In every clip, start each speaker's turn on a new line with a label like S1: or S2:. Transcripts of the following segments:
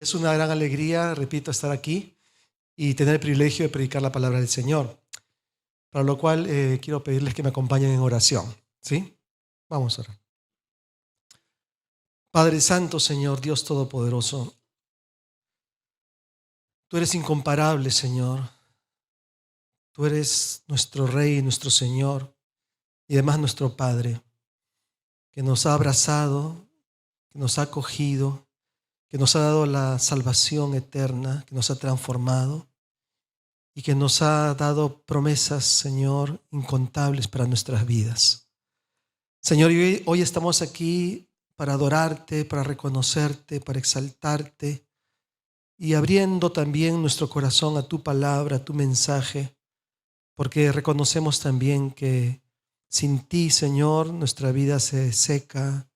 S1: Es una gran alegría, repito, estar aquí y tener el privilegio de predicar la palabra del Señor, para lo cual quiero pedirles que me acompañen en oración. ¿Sí? Vamos a orar. Padre Santo, Señor, Dios Todopoderoso, tú eres incomparable, Señor. Tú eres nuestro Rey, nuestro Señor y además nuestro Padre, que nos ha abrazado, que nos ha acogido, que nos ha dado la salvación eterna, que nos ha transformado y que nos ha dado promesas, Señor, incontables para nuestras vidas. Señor, y hoy estamos aquí para adorarte, para reconocerte, para exaltarte y abriendo también nuestro corazón a tu palabra, a tu mensaje, porque reconocemos también que sin ti, Señor, nuestra vida se seca.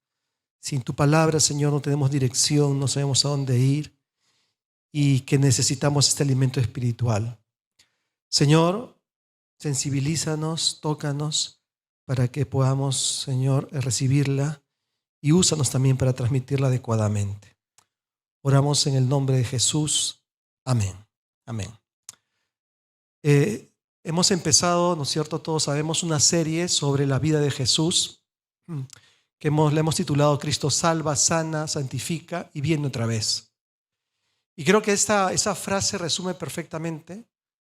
S1: Sin tu palabra, Señor, no tenemos dirección, no sabemos a dónde ir y que necesitamos este alimento espiritual. Señor, sensibilízanos, tócanos para que podamos, Señor, recibirla y úsanos también para transmitirla adecuadamente. Oramos en el nombre de Jesús. Amén. Amén. Hemos empezado, ¿no es cierto? Todos sabemos una serie sobre la vida de Jesús que le hemos titulado Cristo salva, sana, santifica y viene otra vez. Y creo que esa frase resume perfectamente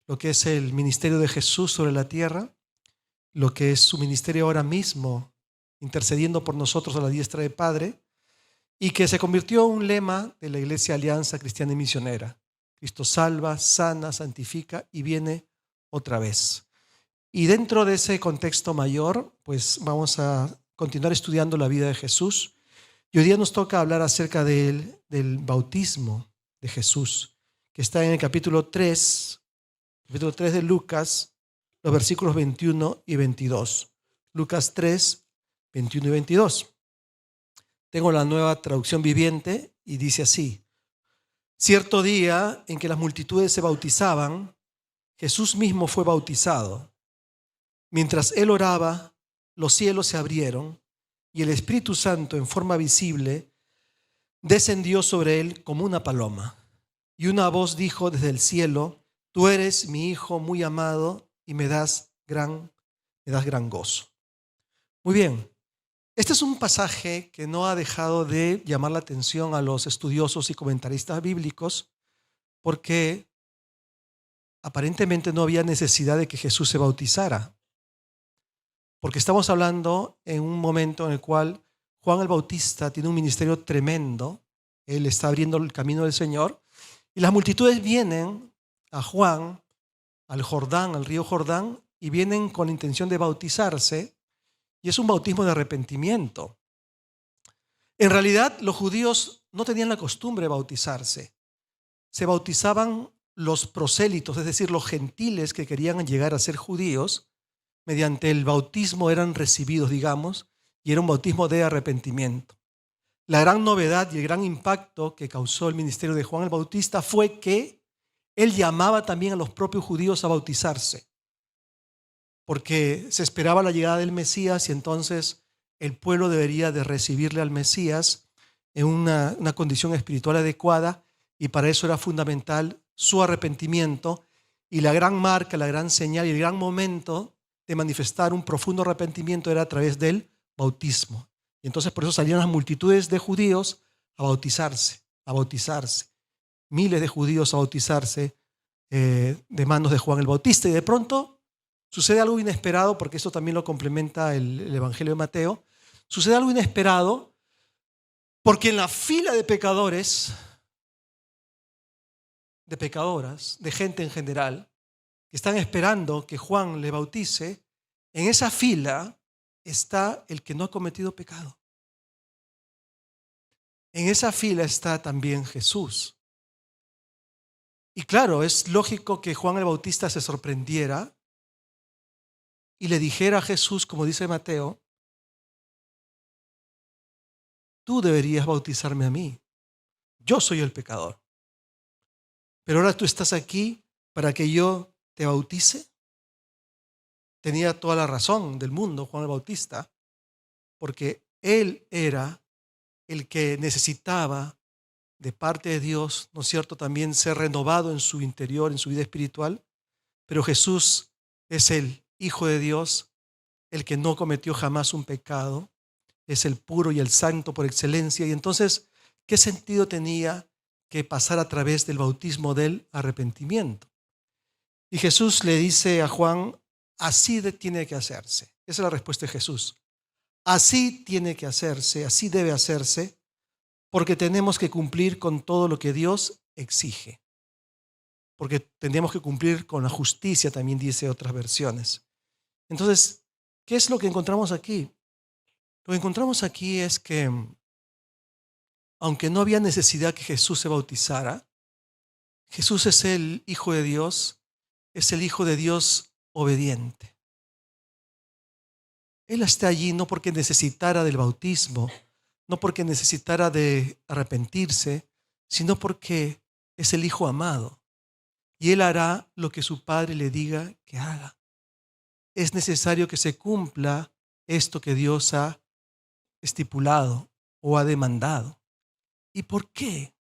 S1: lo que es el ministerio de Jesús sobre la tierra, lo que es su ministerio ahora mismo, intercediendo por nosotros a la diestra del Padre, y que se convirtió en un lema de la Iglesia Alianza Cristiana y Misionera. Cristo salva, sana, santifica y viene otra vez. Y dentro de ese contexto mayor, pues vamos a continuar estudiando la vida de Jesús. Y hoy día nos toca hablar acerca del bautismo de Jesús, que está en el capítulo 3 de Lucas, los versículos 21 y 22. Lucas 3, 21 y 22. Tengo la nueva traducción viviente y dice así: cierto día en que las multitudes se bautizaban, Jesús mismo fue bautizado. Mientras él oraba, los cielos se abrieron y el Espíritu Santo en forma visible descendió sobre él como una paloma. Y una voz dijo desde el cielo: tú eres mi Hijo muy amado y me das gran gozo. Muy bien, este es un pasaje que no ha dejado de llamar la atención a los estudiosos y comentaristas bíblicos porque aparentemente no había necesidad de que Jesús se bautizara. Porque estamos hablando en un momento en el cual Juan el Bautista tiene un ministerio tremendo. Él está abriendo el camino del Señor y las multitudes vienen a Juan, al Jordán, al río Jordán, y vienen con la intención de bautizarse, y es un bautismo de arrepentimiento. En realidad, los judíos no tenían la costumbre de bautizarse. Se bautizaban los prosélitos, es decir, los gentiles que querían llegar a ser judíos. Mediante el bautismo eran recibidos, digamos, y era un bautismo de arrepentimiento. La gran novedad y el gran impacto que causó el ministerio de Juan el Bautista fue que él llamaba también a los propios judíos a bautizarse, porque se esperaba la llegada del Mesías y entonces el pueblo debería de recibirle al Mesías en una condición espiritual adecuada, y para eso era fundamental su arrepentimiento, y la gran marca, la gran señal y el gran momento de manifestar un profundo arrepentimiento era a través del bautismo. Y entonces por eso salían las multitudes de judíos a bautizarse. Miles de judíos a bautizarse de manos de Juan el Bautista. Y de pronto sucede algo inesperado, porque eso también lo complementa el Evangelio de Mateo. Sucede algo inesperado porque en la fila de pecadores, de pecadoras, de gente en general, que están esperando que Juan le bautice, en esa fila está el que no ha cometido pecado. En esa fila está también Jesús. Y claro, es lógico que Juan el Bautista se sorprendiera y le dijera a Jesús, como dice Mateo: tú deberías bautizarme a mí. Yo soy el pecador. Pero ahora tú estás aquí para que yo te bautice. Tenía toda la razón del mundo Juan el Bautista, porque él era el que necesitaba de parte de Dios, ¿no es cierto?, también ser renovado en su interior, en su vida espiritual. Pero Jesús es el Hijo de Dios, el que no cometió jamás un pecado, es el puro y el santo por excelencia. Y entonces, ¿qué sentido tenía que pasar a través del bautismo del arrepentimiento? Y Jesús le dice a Juan, tiene que hacerse. Esa es la respuesta de Jesús. Así tiene que hacerse, así debe hacerse, porque tenemos que cumplir con todo lo que Dios exige. Porque tenemos que cumplir con la justicia, también dice otras versiones. Entonces, ¿qué es lo que encontramos aquí? Lo que encontramos aquí es que, aunque no había necesidad que Jesús se bautizara, Jesús es el Hijo de Dios, es el Hijo de Dios obediente. Él está allí no porque necesitara del bautismo, no porque necesitara de arrepentirse, sino porque es el Hijo amado. Y Él hará lo que su Padre le diga que haga. Es necesario que se cumpla esto que Dios ha estipulado o ha demandado. ¿Y por qué?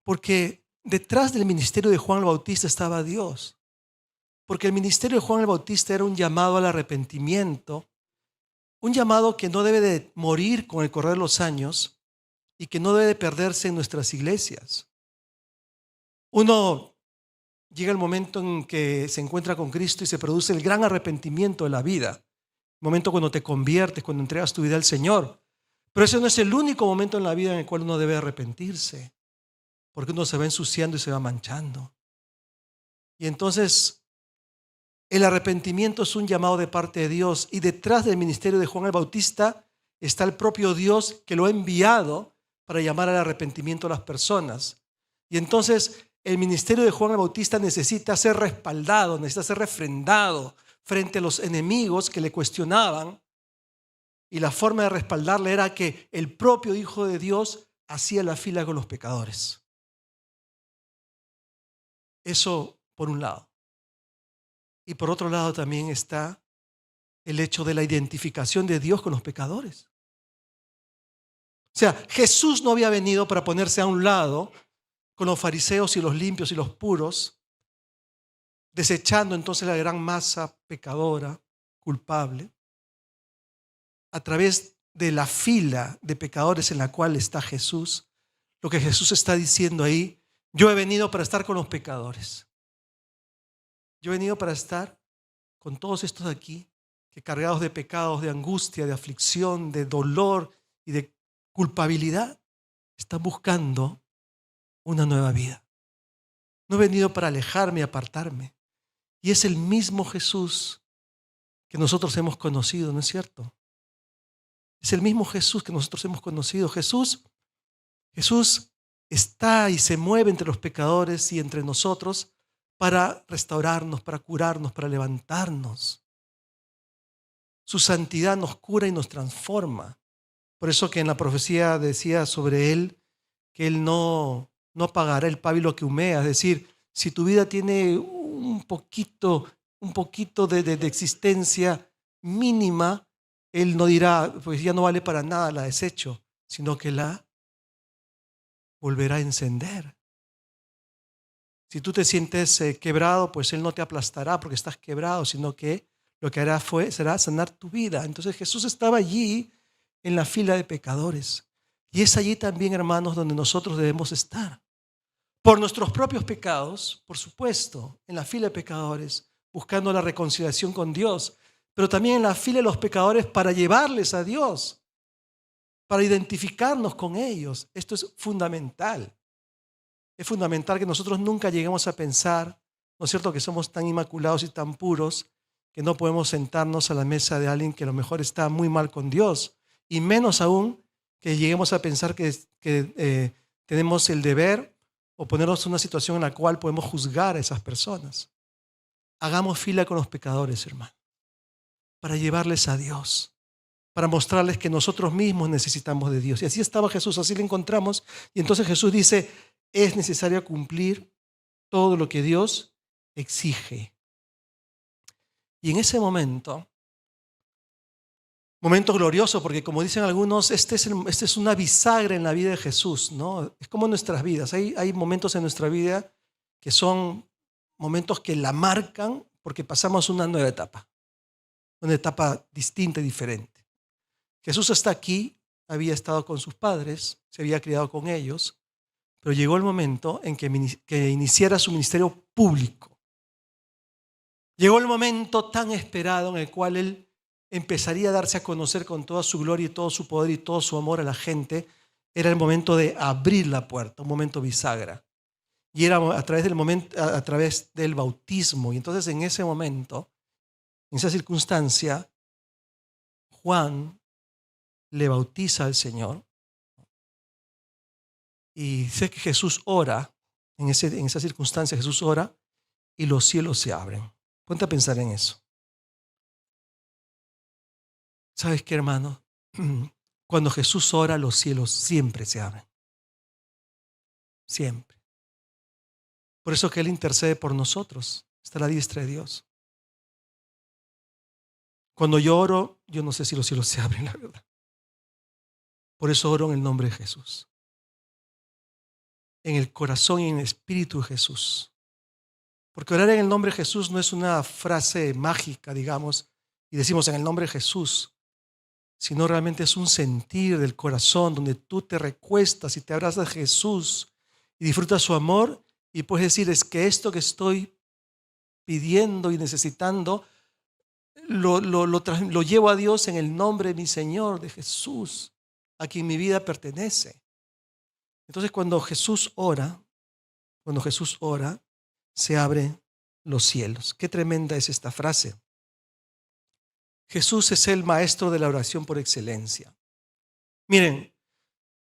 S1: Porque detrás del ministerio de Juan el Bautista estaba Dios. Porque el ministerio de Juan el Bautista era un llamado al arrepentimiento, un llamado que no debe de morir con el correr de los años y que no debe de perderse en nuestras iglesias. Llega el momento en que se encuentra con Cristo y se produce el gran arrepentimiento de la vida. El momento cuando te conviertes, cuando entregas tu vida al Señor. Pero ese no es el único momento en la vida en el cual uno debe arrepentirse, porque uno se va ensuciando y se va manchando. Y entonces el arrepentimiento es un llamado de parte de Dios, y detrás del ministerio de Juan el Bautista está el propio Dios que lo ha enviado para llamar al arrepentimiento a las personas. Y entonces el ministerio de Juan el Bautista necesita ser respaldado, necesita ser refrendado frente a los enemigos que le cuestionaban. Y la forma de respaldarle era que el propio Hijo de Dios hacía la fila con los pecadores. Eso por un lado. Y por otro lado también está el hecho de la identificación de Dios con los pecadores. O sea, Jesús no había venido para ponerse a un lado con los fariseos y los limpios y los puros, desechando entonces la gran masa pecadora, culpable. A través de la fila de pecadores en la cual está Jesús, lo que Jesús está diciendo ahí, yo he venido para estar con los pecadores. Yo he venido para estar con todos estos aquí, que cargados de pecados, de angustia, de aflicción, de dolor y de culpabilidad, están buscando una nueva vida. No he venido para alejarme y apartarme. Y es el mismo Jesús que nosotros hemos conocido, ¿no es cierto? Es el mismo Jesús que nosotros hemos conocido. Jesús está y se mueve entre los pecadores y entre nosotros para restaurarnos, para curarnos, para levantarnos. Su santidad nos cura y nos transforma. Por eso que en la profecía decía sobre Él que Él no apagará el pábilo que humea. Es decir, si tu vida tiene un poquito de existencia mínima, Él no dirá, pues ya no vale para nada, la desecho, sino que la volverá a encender. Si tú te sientes quebrado, pues Él no te aplastará porque estás quebrado, sino que lo que hará será sanar tu vida. Entonces Jesús estaba allí en la fila de pecadores. Y es allí también, hermanos, donde nosotros debemos estar. Por nuestros propios pecados, por supuesto, en la fila de pecadores, buscando la reconciliación con Dios, pero también en la fila de los pecadores para llevarles a Dios, para identificarnos con ellos. Esto es fundamental. Es fundamental que nosotros nunca lleguemos a pensar, ¿no es cierto?, que somos tan inmaculados y tan puros que no podemos sentarnos a la mesa de alguien que a lo mejor está muy mal con Dios. Y menos aún que lleguemos a pensar que tenemos el deber o ponernos en una situación en la cual podemos juzgar a esas personas. Hagamos fila con los pecadores, hermano, para llevarles a Dios, para mostrarles que nosotros mismos necesitamos de Dios. Y así estaba Jesús, así lo encontramos. Y entonces Jesús dice, es necesario cumplir todo lo que Dios exige. Y en ese momento, Momento glorioso porque, como dicen algunos, este es una bisagra en la vida de Jesús, ¿no? Es como en nuestras vidas. Hay momentos en nuestra vida que son momentos que la marcan porque pasamos una etapa distinta y diferente. Jesús está aquí, había estado con sus padres, se había criado con ellos, pero llegó el momento en que iniciara su ministerio público. Llegó el momento tan esperado en el cual él empezaría a darse a conocer con toda su gloria y todo su poder y todo su amor a la gente. Era el momento de abrir la puerta, un momento bisagra. Y era a través del bautismo. Y entonces en ese momento, en esa circunstancia, Juan le bautiza al Señor. Y sé que Jesús ora, en esa circunstancia Jesús ora y los cielos se abren. Ponte a pensar en eso. ¿Sabes qué, hermano? Cuando Jesús ora, los cielos siempre se abren. Siempre. Por eso que Él intercede por nosotros. Está a la diestra de Dios. Cuando yo oro, yo no sé si los cielos se abren, la verdad. Por eso oro en el nombre de Jesús. En el corazón y en el espíritu de Jesús. Porque orar en el nombre de Jesús no es una frase mágica, digamos, y decimos en el nombre de Jesús, sino realmente es un sentir del corazón donde tú te recuestas y te abrazas a Jesús y disfrutas su amor y puedes decir, es que esto que estoy pidiendo y necesitando lo llevo a Dios en el nombre de mi Señor, de Jesús, a quien mi vida pertenece. Entonces cuando Jesús ora, se abren los cielos. Qué tremenda es esta frase. Jesús es el maestro de la oración por excelencia. Miren,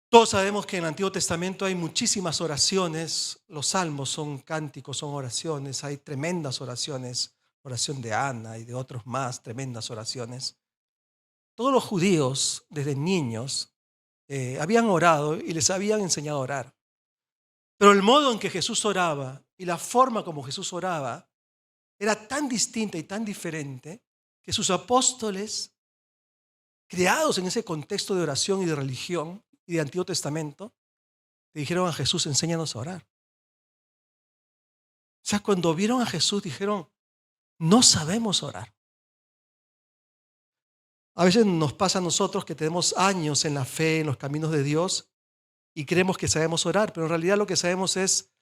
S1: todos sabemos que en el Antiguo Testamento hay muchísimas oraciones. Los salmos son cánticos, son oraciones. Hay tremendas oraciones. Oración de Ana y de otros más, tremendas oraciones. Todos los judíos, desde niños, habían orado y les habían enseñado a orar. Pero el modo en que Jesús oraba y la forma como Jesús oraba era tan distinta y tan diferente que sus apóstoles, criados en ese contexto de oración y de religión y de Antiguo Testamento, le dijeron a Jesús, enséñanos a orar. O sea, cuando vieron a Jesús dijeron, no sabemos orar. A veces nos pasa a nosotros que tenemos años en la fe, en los caminos de Dios, y creemos que sabemos orar, pero en realidad lo que sabemos es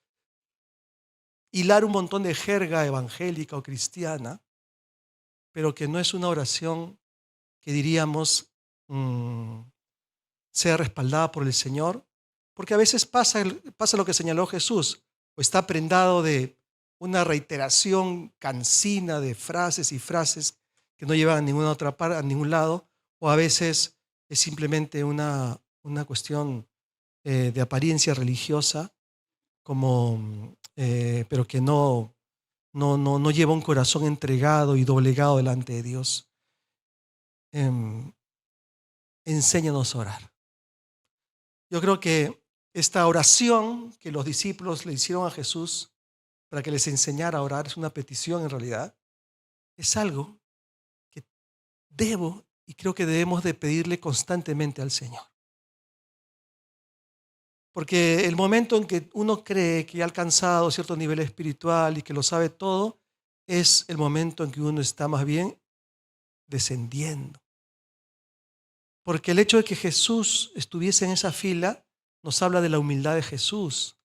S1: hilar un montón de jerga evangélica o cristiana, pero que no es una oración que diríamos sea respaldada por el Señor, porque a veces pasa lo que señaló Jesús, o está prendado de una reiteración cansina de frases y frases que no llevan a ninguna otra parte, a ningún lado, o a veces es simplemente una cuestión de apariencia religiosa, pero que no lleva un corazón entregado y doblegado delante de Dios. Enséñanos a orar. Yo creo que esta oración que los discípulos le hicieron a Jesús para que les enseñara a orar, es una petición en realidad, es algo que debo y creo que debemos de pedirle constantemente al Señor. Porque el momento en que uno cree que ha alcanzado cierto nivel espiritual y que lo sabe todo, es el momento en que uno está más bien descendiendo. Porque el hecho de que Jesús estuviese en esa fila nos habla de la humildad de Jesús.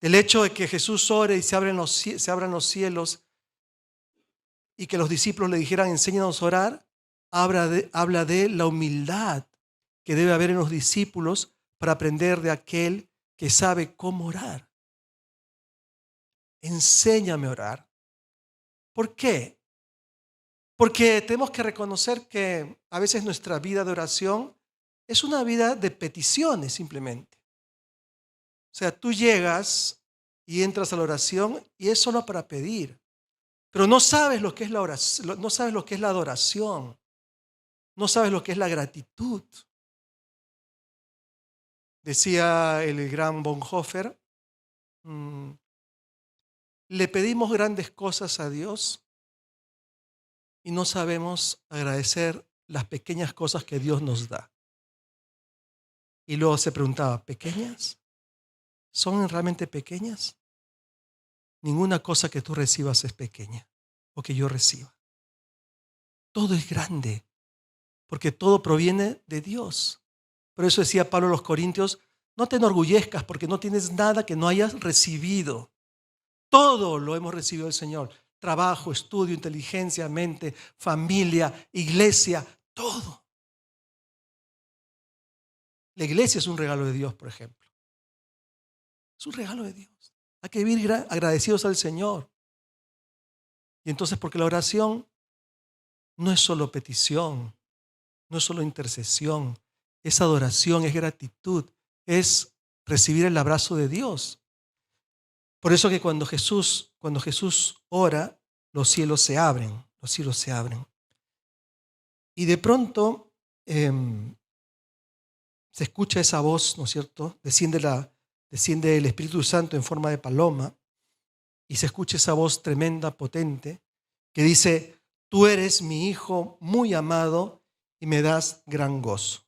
S1: Del hecho de que Jesús ore y se abran los cielos y que los discípulos le dijeran, enséñanos a orar, habla de la humildad que debe haber en los discípulos para aprender de aquel que sabe cómo orar. Enséñame a orar. ¿Por qué? Porque tenemos que reconocer que a veces nuestra vida de oración es una vida de peticiones simplemente. O sea, tú llegas y entras a la oración y es solo para pedir. Pero no sabes lo que es la oración, no sabes lo que es la adoración, no sabes lo que es la gratitud. Decía el gran Bonhoeffer, le pedimos grandes cosas a Dios y no sabemos agradecer las pequeñas cosas que Dios nos da. Y luego se preguntaba, ¿pequeñas? ¿Son realmente pequeñas? Ninguna cosa que tú recibas es pequeña o que yo reciba. Todo es grande, porque todo proviene de Dios. Por eso decía Pablo a los Corintios, no te enorgullezcas porque no tienes nada que no hayas recibido. Todo lo hemos recibido del Señor. Trabajo, estudio, inteligencia, mente, familia, iglesia, todo. La iglesia es un regalo de Dios, por ejemplo. Es un regalo de Dios. Hay que vivir agradecidos al Señor. Y entonces, porque la oración no es solo petición, no es solo intercesión, es adoración, es gratitud, es recibir el abrazo de Dios. Por eso que cuando Jesús ora, los cielos se abren, los cielos se abren. Y de pronto se escucha esa voz, ¿no es cierto? Desciende el Espíritu Santo en forma de paloma y se escucha esa voz tremenda, potente, que dice, tú eres mi Hijo muy amado y me das gran gozo.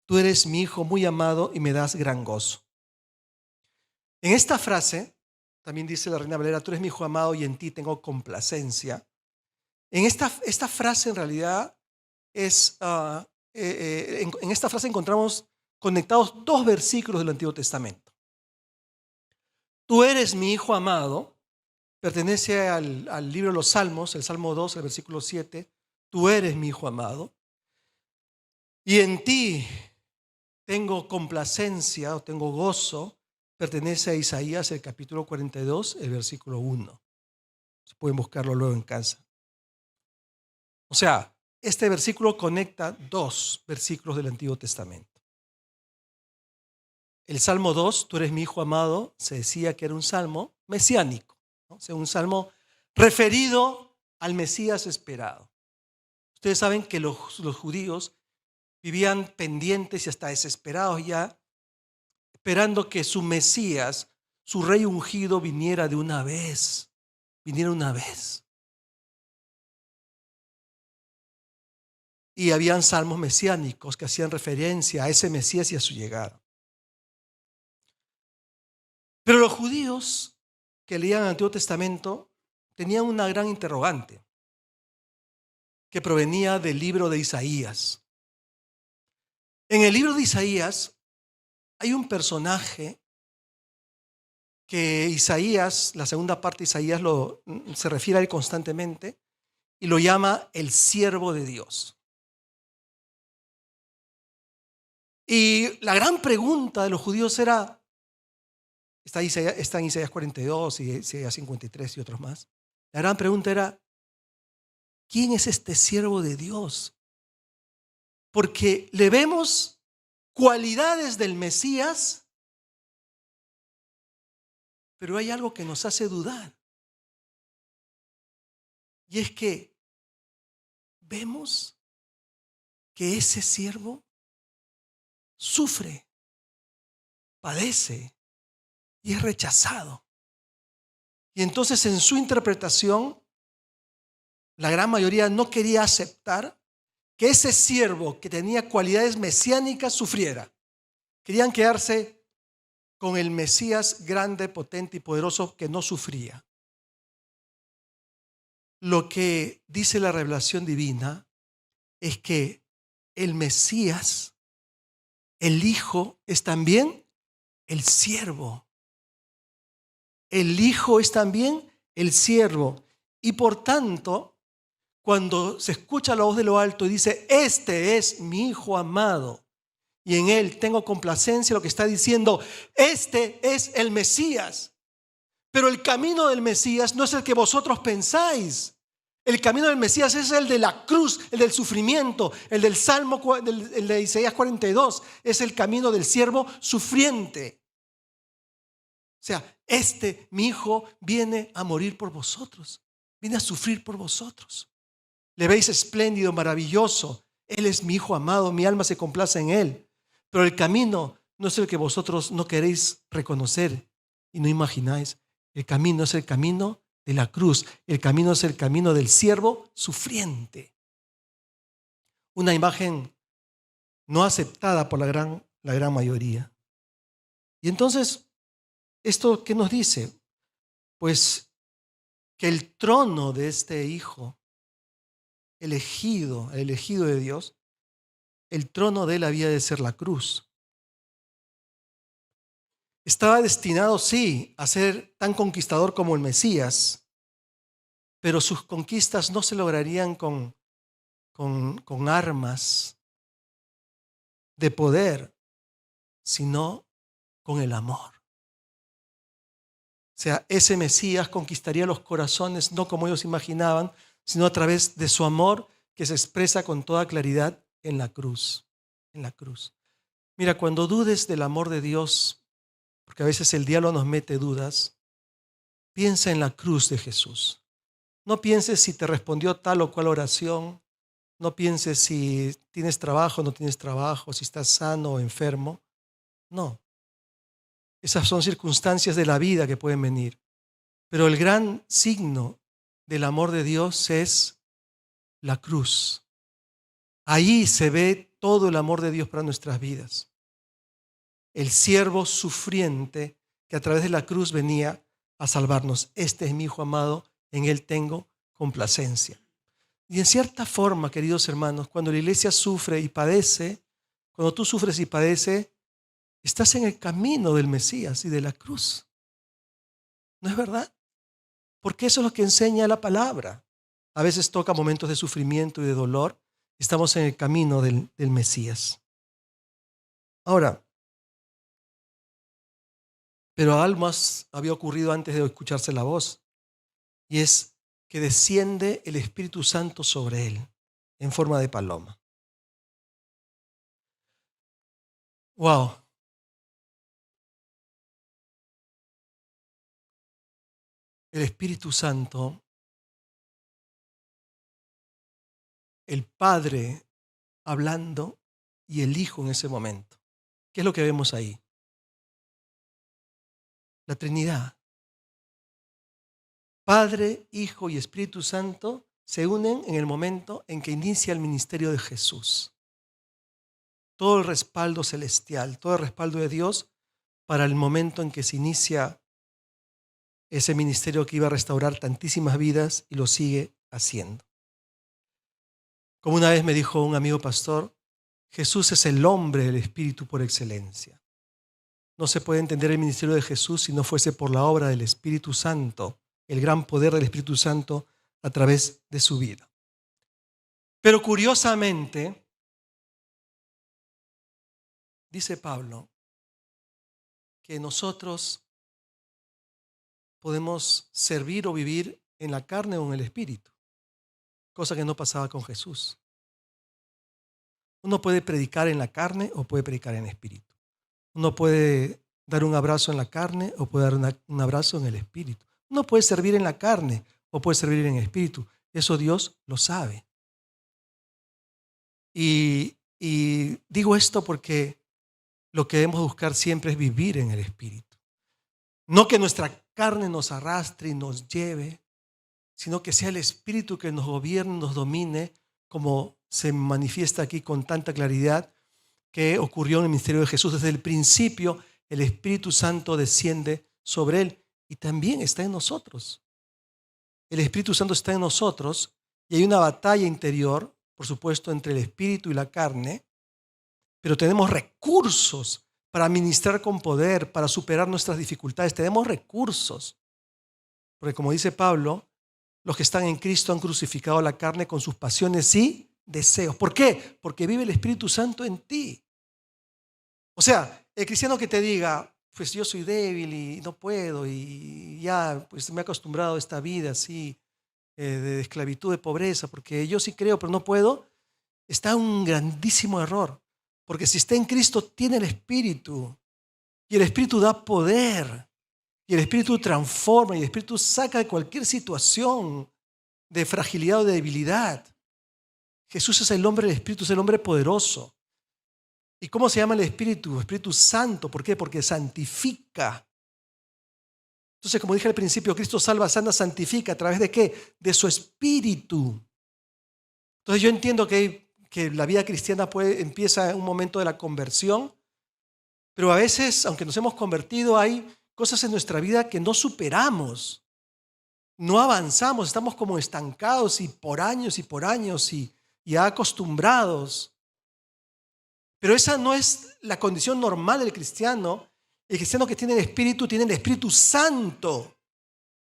S1: Tú eres mi Hijo muy amado y me das gran gozo. En esta frase, también dice la Reina Valera, tú eres mi Hijo amado y en ti tengo complacencia. En esta frase en realidad es, en esta frase encontramos conectados dos versículos del Antiguo Testamento. Tú eres mi Hijo amado, pertenece al libro de los Salmos, el Salmo 2, el versículo 7. Tú eres mi Hijo amado. Y en ti tengo complacencia o tengo gozo, pertenece a Isaías, el capítulo 42, el versículo 1. Pueden buscarlo luego en casa. O sea, este versículo conecta dos versículos del Antiguo Testamento. El Salmo 2, tú eres mi Hijo amado, se decía que era un salmo mesiánico, ¿no? O sea, un salmo referido al Mesías esperado. Ustedes saben que los judíos vivían pendientes y hasta desesperados ya, esperando que su Mesías, su rey ungido, viniera de una vez. Viniera una vez. Y habían salmos mesiánicos que hacían referencia a ese Mesías y a su llegada. Pero los judíos que leían el Antiguo Testamento tenían una gran interrogante que provenía del libro de Isaías. En el libro de Isaías hay un personaje que Isaías, la segunda parte de Isaías se refiere a él constantemente y lo llama el siervo de Dios. Y la gran pregunta de los judíos era, está en Isaías 42 y Isaías 53 y otros más. La gran pregunta era, ¿quién es este siervo de Dios? Porque le vemos cualidades del Mesías, pero hay algo que nos hace dudar. Y es que vemos que ese siervo sufre, padece y es rechazado. Y entonces en su interpretación, la gran mayoría no quería aceptar que ese siervo que tenía cualidades mesiánicas sufriera. Querían quedarse con el Mesías grande, potente y poderoso que no sufría. Lo que dice la revelación divina es que el Mesías, el Hijo, es también el siervo. El Hijo es también el siervo. Y por tanto, cuando se escucha la voz de lo alto y dice, este es mi Hijo amado, y en él tengo complacencia, lo que está diciendo, este es el Mesías. Pero el camino del Mesías no es el que vosotros pensáis. El camino del Mesías es el de la cruz, el del sufrimiento, el del Salmo, el de Isaías 42. Es el camino del siervo sufriente. O sea, mi Hijo viene a morir por vosotros. Viene a sufrir por vosotros. Le veis espléndido, maravilloso. Él es mi Hijo amado, mi alma se complace en él. Pero el camino no es el que vosotros no queréis reconocer y no imagináis. El camino es el camino de la cruz. El camino es el camino del siervo sufriente. una imagen no aceptada por la gran mayoría. Y entonces, ¿esto qué nos dice? Pues que el trono de este hijo elegido, el elegido de Dios, el trono de él había de ser la cruz. Estaba destinado, sí, a ser tan conquistador como el Mesías, pero sus conquistas no se lograrían con armas de poder, sino con el amor. O sea, ese Mesías conquistaría los corazones no como ellos imaginaban, sino a través de su amor que se expresa con toda claridad en la cruz. En la cruz. Mira, cuando dudes del amor de Dios, porque a veces el diablo nos mete dudas, piensa en la cruz de Jesús. No pienses si te respondió tal o cual oración, no pienses si tienes trabajo o no tienes trabajo, si estás sano o enfermo. No, esas son circunstancias de la vida que pueden venir. Pero el gran signo del amor de Dios es la cruz. Ahí se ve todo el amor de Dios para nuestras vidas. El siervo sufriente que a través de la cruz venía a salvarnos. Este es mi Hijo amado, en él tengo complacencia. Y en cierta forma, queridos hermanos, cuando la iglesia sufre y padece, cuando tú sufres y padeces, estás en el camino del Mesías y de la cruz. ¿No es verdad? Porque eso es lo que enseña la palabra. A veces toca momentos de sufrimiento y de dolor. Estamos en el camino del Mesías. Ahora, pero algo más había ocurrido antes de escucharse la voz, y es que desciende el Espíritu Santo sobre él en forma de paloma. ¡Wow! El Espíritu Santo, el Padre hablando y el Hijo en ese momento. ¿Qué es lo que vemos ahí? La Trinidad. Padre, Hijo y Espíritu Santo se unen en el momento en que inicia el ministerio de Jesús. Todo el respaldo celestial, todo el respaldo de Dios para el momento en que se inicia ese ministerio que iba a restaurar tantísimas vidas y lo sigue haciendo. Como una vez me dijo un amigo pastor, Jesús es el hombre del Espíritu por excelencia. No se puede entender el ministerio de Jesús si no fuese por la obra del Espíritu Santo, el gran poder del Espíritu Santo a través de su vida. Pero curiosamente, dice Pablo, que nosotros podemos servir o vivir en la carne o en el Espíritu, cosa que no pasaba con Jesús. Uno puede predicar en la carne o puede predicar en el Espíritu. Uno puede dar un abrazo en la carne o puede dar un abrazo en el Espíritu. Uno puede servir en la carne o puede servir en el Espíritu. Eso Dios lo sabe. Y digo esto porque lo que debemos buscar siempre es vivir en el Espíritu. No que nuestra carne nos arrastre y nos lleve, sino que sea el Espíritu que nos gobierne, nos domine, como se manifiesta aquí con tanta claridad que ocurrió en el ministerio de Jesús. Desde el principio, el Espíritu Santo desciende sobre él y también está en nosotros. El Espíritu Santo está en nosotros y hay una batalla interior, por supuesto, entre el Espíritu y la carne, pero tenemos recursos para ministrar con poder, para superar nuestras dificultades. Tenemos recursos. Porque como dice Pablo, los que están en Cristo han crucificado la carne con sus pasiones y deseos. ¿Por qué? Porque vive el Espíritu Santo en ti. O sea, el cristiano que te diga, pues yo soy débil y no puedo y ya pues me he acostumbrado a esta vida así de esclavitud, de pobreza, porque yo sí creo pero no puedo, está en un grandísimo error. Porque si está en Cristo tiene el Espíritu y el Espíritu da poder y el Espíritu transforma y el Espíritu saca de cualquier situación de fragilidad o de debilidad. Jesús es el hombre del Espíritu, es el hombre poderoso. ¿Y cómo se llama el Espíritu? Espíritu Santo. ¿Por qué? Porque santifica. Entonces, como dije al principio, Cristo salva, sana, santifica. ¿A través de qué? De su Espíritu. Entonces yo entiendo que hay que la vida cristiana empieza en un momento de la conversión, pero a veces, aunque nos hemos convertido, hay cosas en nuestra vida que no superamos, no avanzamos, estamos como estancados y por años y ya acostumbrados. Pero esa no es la condición normal del cristiano. El cristiano que tiene el Espíritu Santo.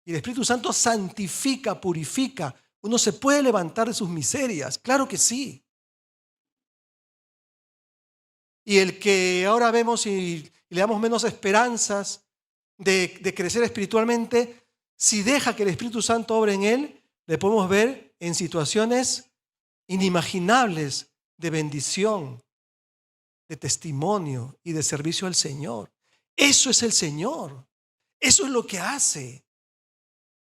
S1: Y el Espíritu Santo santifica, purifica. Uno se puede levantar de sus miserias, claro que sí. Y el que ahora vemos y le damos menos esperanzas de crecer espiritualmente, si deja que el Espíritu Santo obre en él, le podemos ver en situaciones inimaginables de bendición, de testimonio y de servicio al Señor. Eso es el Señor. Eso es lo que hace.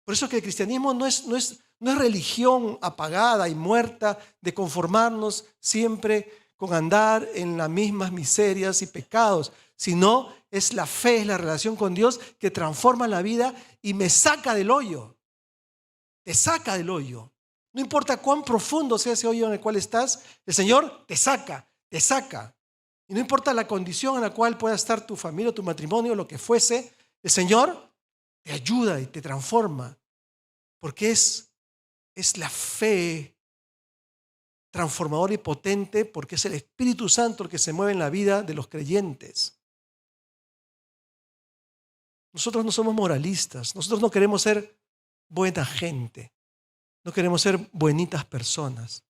S1: Por eso que el cristianismo no es religión apagada y muerta de conformarnos siempre con andar en las mismas miserias y pecados, sino es la fe, es la relación con Dios que transforma la vida y me saca del hoyo. Te saca del hoyo. No importa cuán profundo sea ese hoyo en el cual estás, el Señor te saca, te saca. Y no importa la condición en la cual pueda estar tu familia, tu matrimonio, lo que fuese, el Señor te ayuda y te transforma. Porque es la fe transformadora y potente, porque es el Espíritu Santo el que se mueve en la vida de los creyentes. Nosotros no somos moralistas, nosotros no queremos ser buena gente, no queremos ser buenitas personas,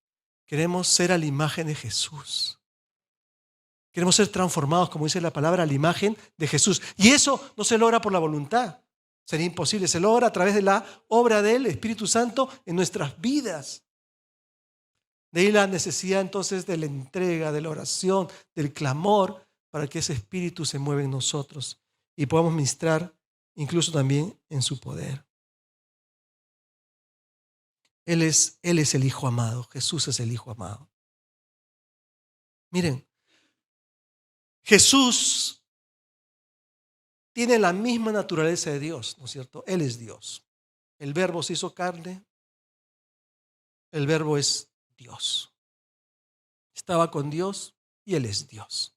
S1: queremos ser a la imagen de Jesús. Queremos ser transformados, como dice la palabra, a la imagen de Jesús. Y eso no se logra por la voluntad. Sería imposible. Se logra a través de la obra del Espíritu Santo en nuestras vidas. De ahí la necesidad entonces de la entrega, de la oración, del clamor, para que ese Espíritu se mueva en nosotros y podamos ministrar incluso también en su poder. Él es el Hijo amado. Jesús es el Hijo amado. Miren, Jesús tiene la misma naturaleza de Dios, ¿no es cierto? Él es Dios. El Verbo se hizo carne. El Verbo es Dios. Estaba con Dios y Él es Dios.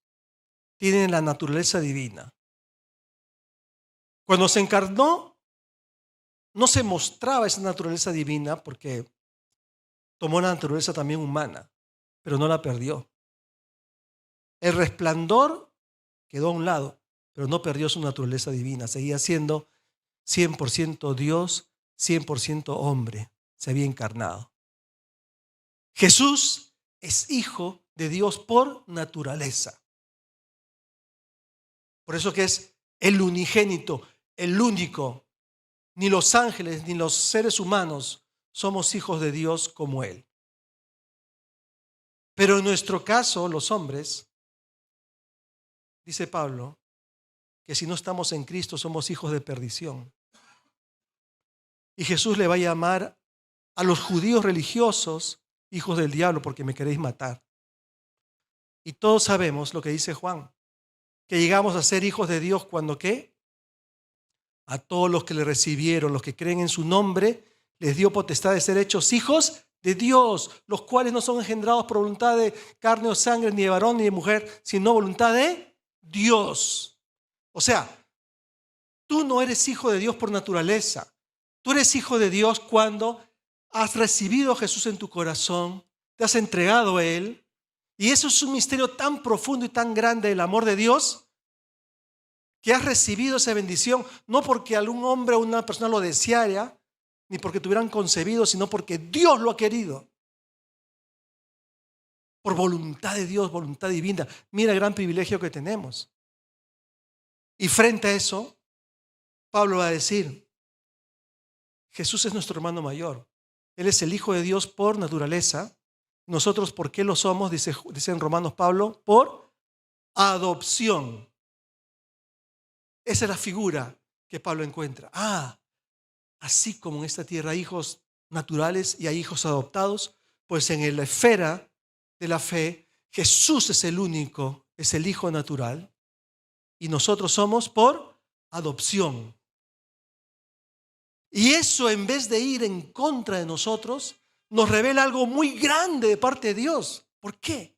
S1: Tiene la naturaleza divina. Cuando se encarnó, no se mostraba esa naturaleza divina porque tomó la naturaleza también humana, pero no la perdió. El resplandor quedó a un lado, pero no perdió su naturaleza divina. Seguía siendo 100% Dios, 100% hombre. Se había encarnado. Jesús es hijo de Dios por naturaleza. Por eso que es el unigénito, el único. Ni los ángeles ni los seres humanos somos hijos de Dios como Él. Pero en nuestro caso, los hombres, dice Pablo, que si no estamos en Cristo somos hijos de perdición. Y Jesús le va a llamar a los judíos religiosos hijos del diablo porque me queréis matar. Y todos sabemos lo que dice Juan, que llegamos a ser hijos de Dios cuando ¿qué? A todos los que le recibieron, los que creen en su nombre, les dio potestad de ser hechos hijos de Dios, los cuales no son engendrados por voluntad de carne o sangre, ni de varón ni de mujer, sino voluntad de Dios. O sea, tú no eres hijo de Dios por naturaleza. Tú eres hijo de Dios cuando has recibido a Jesús en tu corazón, te has entregado a Él. Y eso es un misterio tan profundo y tan grande del amor de Dios, que has recibido esa bendición, no porque algún hombre o una persona lo deseara, ni porque te hubieran concebido, sino porque Dios lo ha querido. Por voluntad de Dios, voluntad divina. Mira el gran privilegio que tenemos. Y frente a eso, Pablo va a decir, Jesús es nuestro hermano mayor. Él es el Hijo de Dios por naturaleza. Nosotros, ¿por qué lo somos? Dice en Romanos Pablo, por adopción. Esa es la figura que Pablo encuentra. Así como en esta tierra hay hijos naturales y hay hijos adoptados, pues en la esfera de la fe, Jesús es el único, es el Hijo natural, y nosotros somos por adopción. Y eso, en vez de ir en contra de nosotros, nos revela algo muy grande de parte de Dios. ¿Por qué?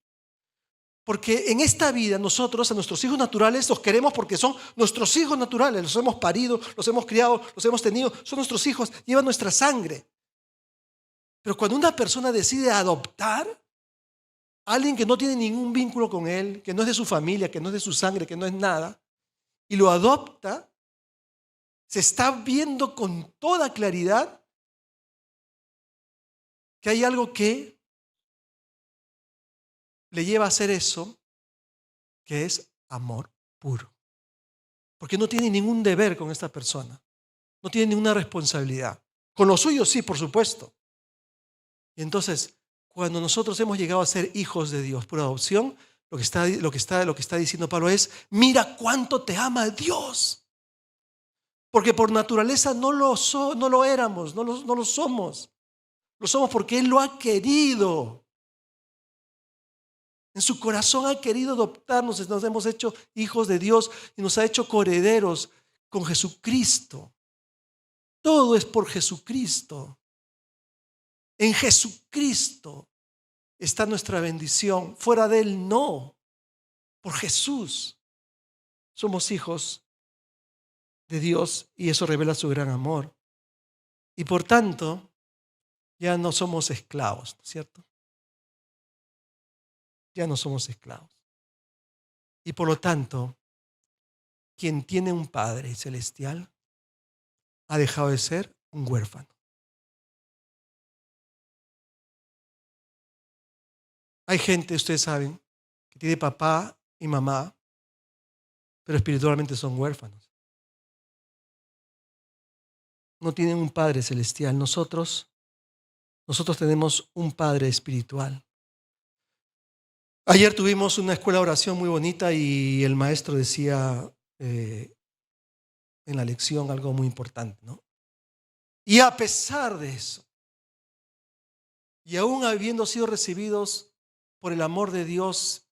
S1: Porque en esta vida nosotros a nuestros hijos naturales los queremos porque son nuestros hijos naturales. Los hemos parido, los hemos criado, los hemos tenido. Son nuestros hijos, llevan nuestra sangre. Pero cuando una persona decide adoptar a alguien que no tiene ningún vínculo con él, que no es de su familia, que no es de su sangre, que no es nada, y lo adopta, se está viendo con toda claridad que hay algo que le lleva a hacer eso, que es amor puro. Porque no tiene ningún deber con esta persona, no tiene ninguna responsabilidad. Con los suyos sí, por supuesto. Y entonces, cuando nosotros hemos llegado a ser hijos de Dios por adopción, lo que está diciendo Pablo es: mira cuánto te ama Dios. Porque por naturaleza no lo éramos, no lo somos. Lo somos porque Él lo ha querido. En su corazón ha querido adoptarnos, nos hemos hecho hijos de Dios y nos ha hecho coherederos con Jesucristo. Todo es por Jesucristo. En Jesucristo está nuestra bendición. Fuera de Él no. Por Jesús somos hijos de Dios y eso revela su gran amor. Y por tanto, ya no somos esclavos, ¿no es cierto? Ya no somos esclavos. Y por lo tanto, quien tiene un Padre celestial ha dejado de ser un huérfano. Hay gente, ustedes saben, que tiene papá y mamá, pero espiritualmente son huérfanos. No tienen un Padre celestial. Nosotros tenemos un Padre espiritual. Ayer tuvimos una escuela de oración muy bonita y el maestro decía en la lección algo muy importante, ¿no? Y a pesar de eso, y aún habiendo sido recibidos por el amor de Dios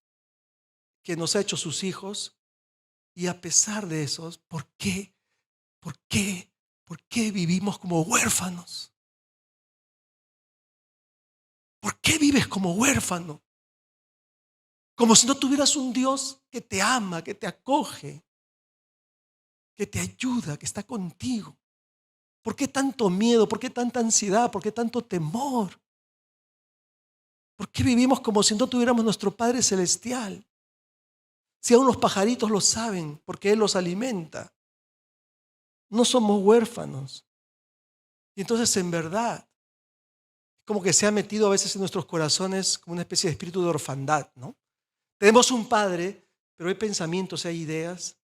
S1: que nos ha hecho sus hijos, y a pesar de eso, ¿por qué? ¿Por qué? ¿Por qué vivimos como huérfanos? ¿Por qué vives como huérfano? Como si no tuvieras un Dios que te ama, que te acoge, que te ayuda, que está contigo. ¿Por qué tanto miedo? ¿Por qué tanta ansiedad? ¿Por qué tanto temor? ¿Por qué vivimos como si no tuviéramos nuestro Padre Celestial? Si aún los pajaritos lo saben, porque Él los alimenta. No somos huérfanos. Y entonces, en verdad, como que se ha metido a veces en nuestros corazones como una especie de espíritu de orfandad, ¿no? Tenemos un Padre, pero hay pensamientos, hay ideas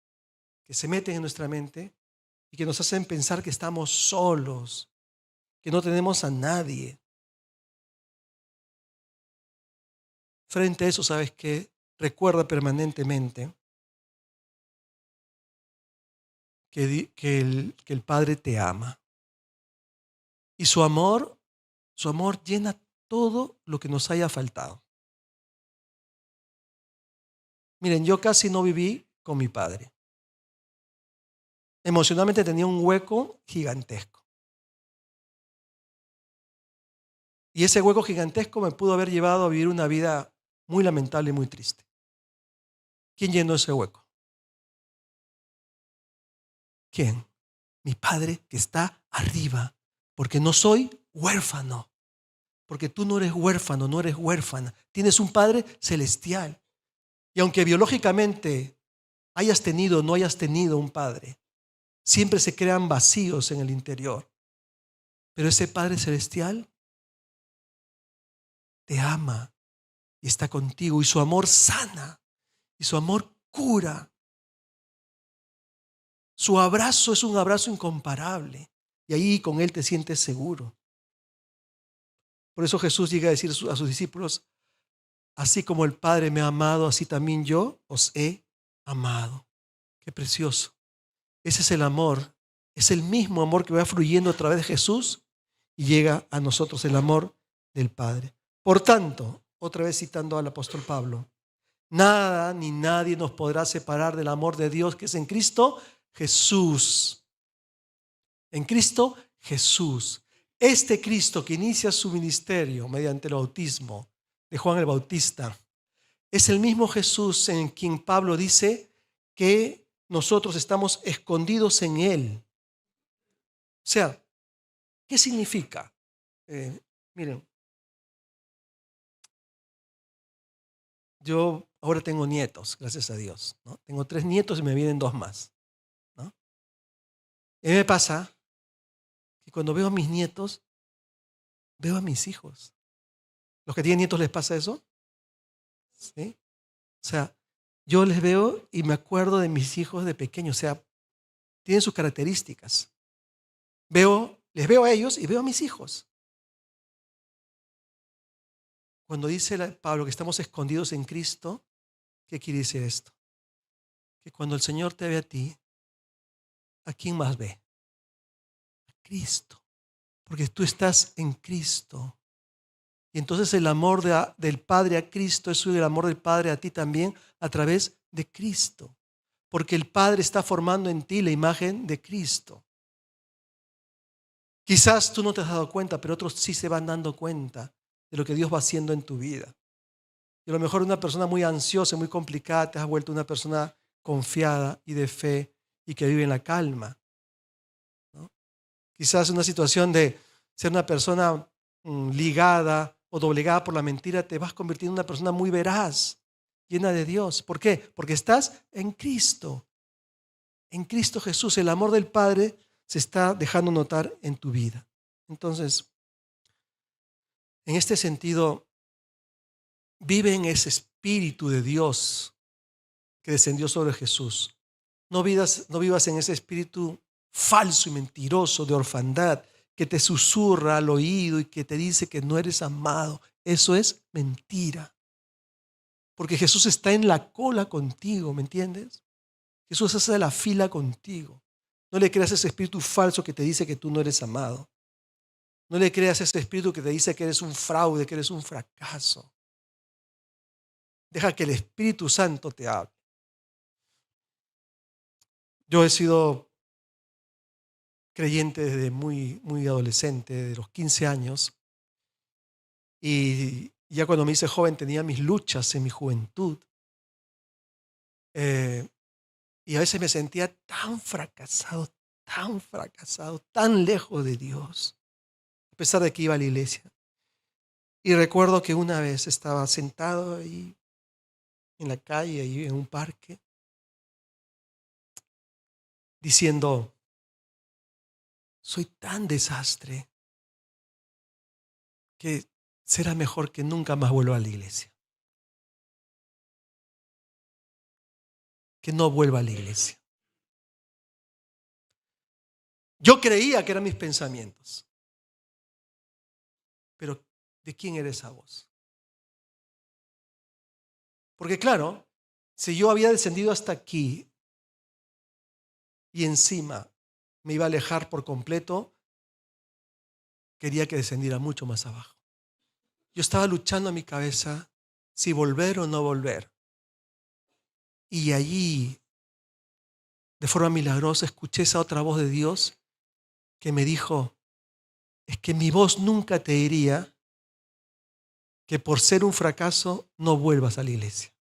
S1: que se meten en nuestra mente y que nos hacen pensar que estamos solos, que no tenemos a nadie. Frente a eso, ¿sabes qué? Recuerda permanentemente que el Padre te ama. Y su amor llena todo lo que nos haya faltado. Miren, yo casi no viví con mi padre. Emocionalmente tenía un hueco gigantesco. Y ese hueco gigantesco me pudo haber llevado a vivir una vida muy lamentable y muy triste. ¿Quién llenó ese hueco? ¿Quién? Mi Padre que está arriba, porque no soy huérfano. Porque tú no eres huérfano, no eres huérfana. Tienes un Padre celestial. Y aunque biológicamente hayas tenido o no hayas tenido un padre, siempre se crean vacíos en el interior. Pero ese Padre celestial te ama y está contigo. Y su amor sana. Y su amor cura. Su abrazo es un abrazo incomparable. Y ahí con Él te sientes seguro. Por eso Jesús llega a decir a sus discípulos: así como el Padre me ha amado, así también yo os he amado. Qué precioso. Ese es el amor. Es el mismo amor que va fluyendo a través de Jesús y llega a nosotros, el amor del Padre. Por tanto, otra vez citando al apóstol Pablo, nada ni nadie nos podrá separar del amor de Dios que es en Cristo Jesús. En Cristo Jesús. Este Cristo que inicia su ministerio mediante el bautismo de Juan el Bautista. Es el mismo Jesús en quien Pablo dice que nosotros estamos escondidos en Él. O sea, ¿qué significa? Miren, yo ahora tengo nietos, gracias a Dios, ¿no? Tengo 3 nietos y me vienen 2 más, ¿no? Y me pasa que cuando veo a mis nietos, veo a mis hijos. ¿Los que tienen nietos les pasa eso? ¿Sí? O sea, yo les veo y me acuerdo de mis hijos de pequeños. O sea, tienen sus características. Les veo a ellos y veo a mis hijos. Cuando dice Pablo que estamos escondidos en Cristo, ¿qué quiere decir esto? Que cuando el Señor te ve a ti, ¿a quién más ve? A Cristo. Porque tú estás en Cristo. Y entonces el amor del Padre a Cristo es el amor del Padre a ti también a través de Cristo. Porque el Padre está formando en ti la imagen de Cristo. Quizás tú no te has dado cuenta, pero otros sí se van dando cuenta de lo que Dios va haciendo en tu vida. Y a lo mejor una persona muy ansiosa, muy complicada, te has vuelto una persona confiada y de fe y que vive en la calma, ¿no? Quizás una situación de ser una persona ligada o doblegada por la mentira, te vas convirtiendo en una persona muy veraz, llena de Dios. ¿Por qué? Porque estás en Cristo. En Cristo Jesús, el amor del Padre se está dejando notar en tu vida. Entonces, en este sentido, vive en ese Espíritu de Dios que descendió sobre Jesús. No vivas en ese espíritu falso y mentiroso de orfandad que te susurra al oído y que te dice que no eres amado. Eso es mentira. Porque Jesús está en la cola contigo, ¿me entiendes? Jesús hace la fila contigo. No le creas ese espíritu falso que te dice que tú no eres amado. No le creas ese espíritu que te dice que eres un fraude, que eres un fracaso. Deja que el Espíritu Santo te hable. Yo he sido creyente desde muy, muy adolescente, de los 15 años, y ya cuando me hice joven tenía mis luchas en mi juventud, eh, y a veces me sentía tan fracasado, tan lejos de Dios, a pesar de que iba a la iglesia. Y recuerdo que una vez estaba sentado ahí en la calle, ahí en un parque, diciendo, soy tan desastre que será mejor que nunca más vuelva a la iglesia, que no vuelva a la iglesia. Yo creía que eran mis pensamientos, pero ¿de quién era esa voz? Porque claro, si yo había descendido hasta aquí y encima me iba a alejar por completo, quería que descendiera mucho más abajo. Yo estaba luchando en mi cabeza si volver o no volver. Y allí, de forma milagrosa, escuché esa otra voz de Dios que me dijo, es que mi voz nunca te diría que por ser un fracaso no vuelvas a la iglesia.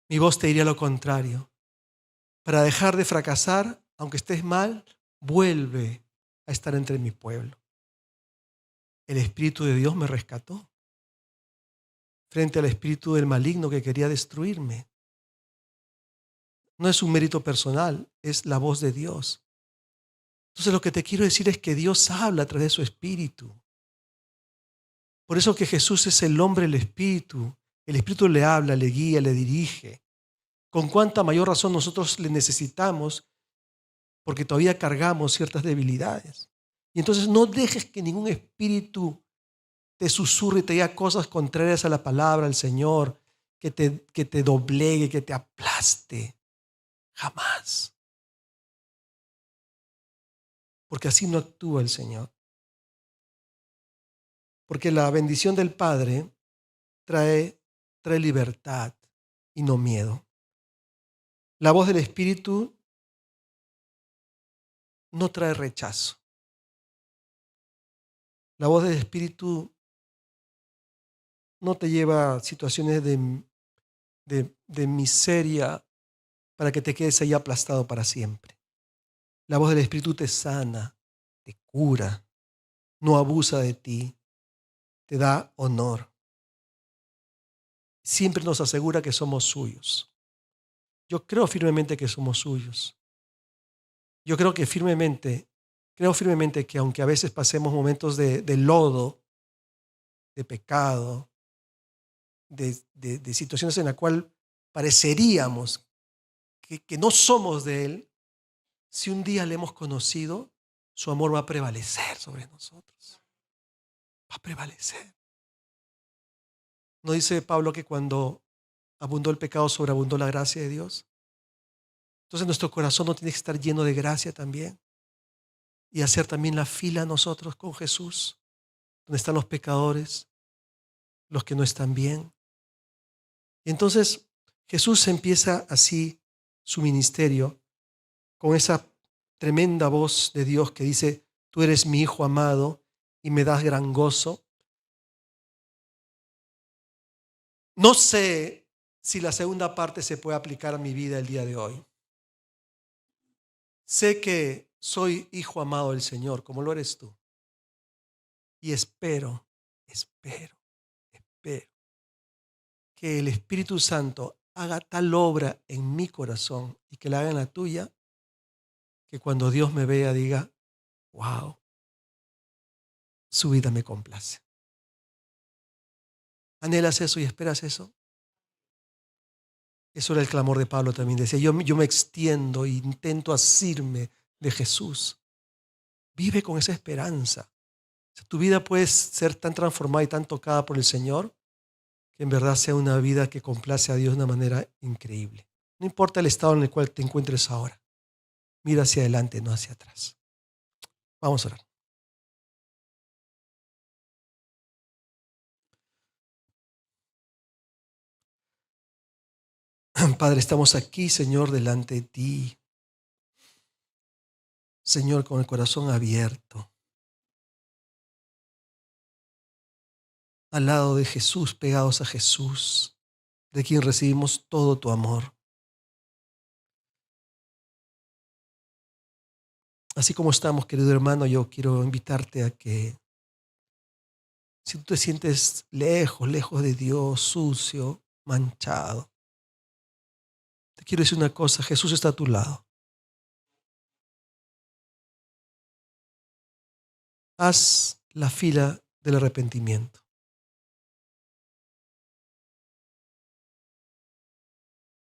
S1: Mi voz te diría lo contrario. Para dejar de fracasar, aunque estés mal, vuelve a estar entre mi pueblo. El Espíritu de Dios me rescató frente al espíritu del maligno que quería destruirme. No es un mérito personal, es la voz de Dios. Entonces lo que te quiero decir es que Dios habla a través de su Espíritu. Por eso que Jesús es el hombre, el Espíritu. El Espíritu le habla, le guía, le dirige. Con cuánta mayor razón nosotros le necesitamos porque todavía cargamos ciertas debilidades. Y entonces no dejes que ningún espíritu te susurre y te diga cosas contrarias a la palabra del Señor, que te doblegue, que te aplaste. Jamás. Porque así no actúa el Señor. Porque la bendición del Padre trae libertad y no miedo. La voz del Espíritu no trae rechazo. La voz del Espíritu no te lleva a situaciones de miseria para que te quedes ahí aplastado para siempre. La voz del Espíritu te sana, te cura, no abusa de ti, te da honor. Siempre nos asegura que somos suyos. Yo creo firmemente que somos suyos. Yo creo firmemente que aunque a veces pasemos momentos de lodo, de pecado, de situaciones en la cual pareceríamos que no somos de Él, si un día le hemos conocido, su amor va a prevalecer sobre nosotros. Va a prevalecer. ¿No dice Pablo que cuando abundó el pecado, sobreabundó la gracia de Dios? Entonces nuestro corazón no tiene que estar lleno de gracia también. Y hacer también la fila nosotros con Jesús, donde están los pecadores, los que no están bien. Y entonces Jesús empieza así su ministerio con esa tremenda voz de Dios que dice: tú eres mi Hijo amado y me das gran gozo. No sé si la segunda parte se puede aplicar a mi vida el día de hoy. Sé que soy hijo amado del Señor, como lo eres tú. Y espero que el Espíritu Santo haga tal obra en mi corazón y que la haga en la tuya, que cuando Dios me vea diga: wow, su vida me complace. ¿Anhelas eso y esperas eso? Eso era el clamor de Pablo también. Decía: yo me extiendo e intento asirme de Jesús. Vive con esa esperanza. Tu vida puede ser tan transformada y tan tocada por el Señor que en verdad sea una vida que complace a Dios de una manera increíble. No importa el estado en el cual te encuentres ahora. Mira hacia adelante, no hacia atrás. Vamos a orar. Padre, estamos aquí, Señor, delante de ti. Señor, con el corazón abierto. Al lado de Jesús, pegados a Jesús, de quien recibimos todo tu amor. Así como estamos, querido hermano, yo quiero invitarte a que, si tú te sientes lejos de Dios, sucio, manchado, te quiero decir una cosa: Jesús está a tu lado. Haz la fila del arrepentimiento.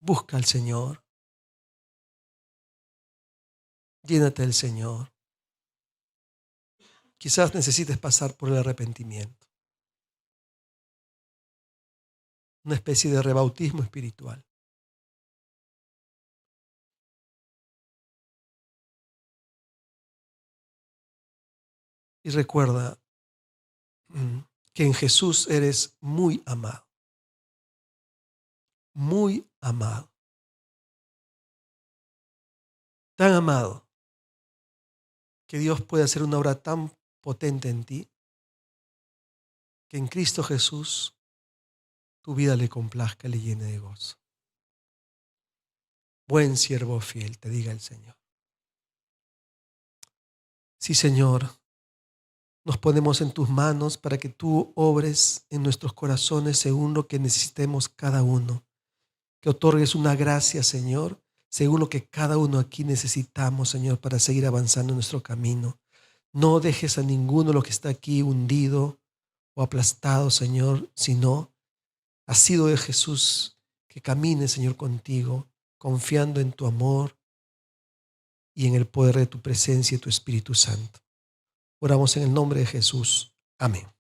S1: Busca al Señor. Llénate del Señor. Quizás necesites pasar por el arrepentimiento. Una especie de rebautismo espiritual. Y recuerda que en Jesús eres muy amado. Muy amado. Tan amado que Dios puede hacer una obra tan potente en ti que en Cristo Jesús tu vida le complazca, le llene de gozo. Buen siervo fiel, te diga el Señor. Sí, Señor, nos ponemos en tus manos para que tú obres en nuestros corazones según lo que necesitemos cada uno. Que otorgues una gracia, Señor, según lo que cada uno aquí necesitamos, Señor, para seguir avanzando en nuestro camino. No dejes a ninguno de los que está aquí hundido o aplastado, Señor, sino ha sido de Jesús que camine, Señor, contigo, confiando en tu amor y en el poder de tu presencia y tu Espíritu Santo. Oramos en el nombre de Jesús. Amén.